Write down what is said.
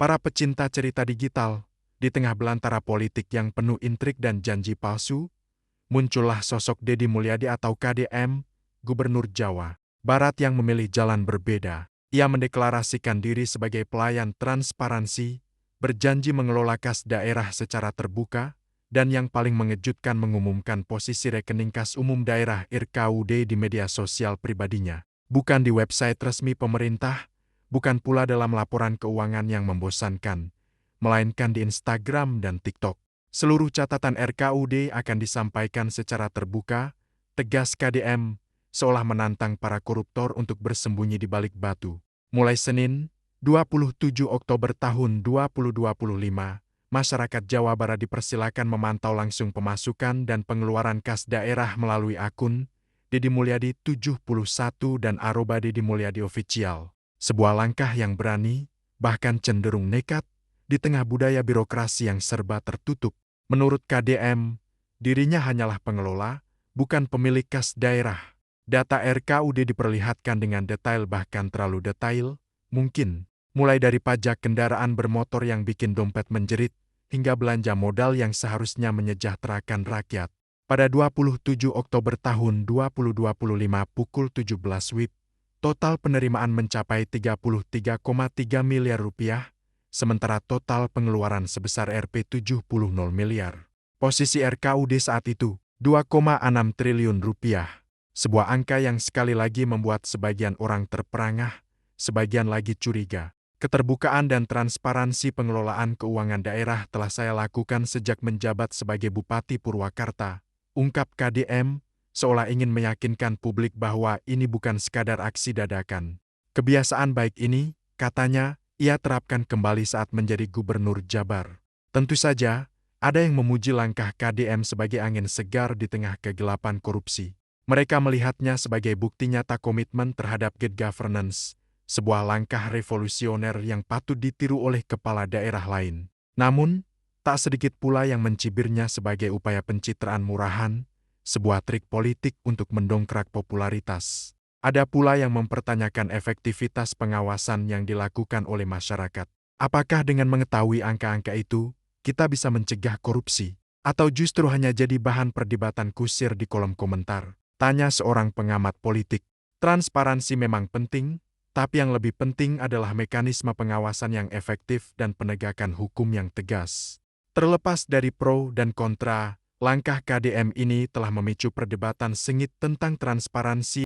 Para pecinta cerita digital, di tengah belantara politik yang penuh intrik dan janji palsu, muncullah sosok Deddy Mulyadi atau KDM, Gubernur Jawa Barat yang memilih jalan berbeda. Ia mendeklarasikan diri sebagai pelayan transparansi, berjanji mengelola kas daerah secara terbuka, dan yang paling mengejutkan mengumumkan posisi rekening kas umum daerah RKUD di media sosial pribadinya. Bukan di website resmi pemerintah, bukan pula dalam laporan keuangan yang membosankan, melainkan di Instagram dan TikTok. Seluruh catatan RKUD akan disampaikan secara terbuka, tegas KDM, seolah menantang para koruptor untuk bersembunyi di balik batu. Mulai Senin, 27 Oktober tahun 2025, masyarakat Jawa Barat dipersilakan memantau langsung pemasukan dan pengeluaran kas daerah melalui akun Deddy Mulyadi 71 dan @Deddy Mulyadi Official. Sebuah langkah yang berani, bahkan cenderung nekat, di tengah budaya birokrasi yang serba tertutup. Menurut KDM, dirinya hanyalah pengelola, bukan pemilik kas daerah. Data RKUD diperlihatkan dengan detail, bahkan terlalu detail, mungkin, mulai dari pajak kendaraan bermotor yang bikin dompet menjerit, hingga belanja modal yang seharusnya menyejahterakan rakyat. Pada 27 Oktober tahun 2025 pukul 17 WIB, total penerimaan mencapai 33,3 miliar rupiah, sementara total pengeluaran sebesar Rp70 miliar. Posisi RKUD saat itu, 2,6 triliun rupiah. Sebuah angka yang sekali lagi membuat sebagian orang terperangah, sebagian lagi curiga. Keterbukaan dan transparansi pengelolaan keuangan daerah telah saya lakukan sejak menjabat sebagai Bupati Purwakarta, ungkap KDM, seolah ingin meyakinkan publik bahwa ini bukan sekadar aksi dadakan. Kebiasaan baik ini, katanya, ia terapkan kembali saat menjadi Gubernur Jabar. Tentu saja, ada yang memuji langkah KDM sebagai angin segar di tengah kegelapan korupsi. Mereka melihatnya sebagai bukti nyata komitmen terhadap good governance, sebuah langkah revolusioner yang patut ditiru oleh kepala daerah lain. Namun, tak sedikit pula yang mencibirnya sebagai upaya pencitraan murahan, sebuah trik politik untuk mendongkrak popularitas. Ada pula yang mempertanyakan efektivitas pengawasan yang dilakukan oleh masyarakat. Apakah dengan mengetahui angka-angka itu, kita bisa mencegah korupsi? Atau justru hanya jadi bahan perdebatan kusir di kolom komentar? Tanya seorang pengamat politik. Transparansi memang penting, tapi yang lebih penting adalah mekanisme pengawasan yang efektif dan penegakan hukum yang tegas. Terlepas dari pro dan kontra, langkah KDM ini telah memicu perdebatan sengit tentang transparansi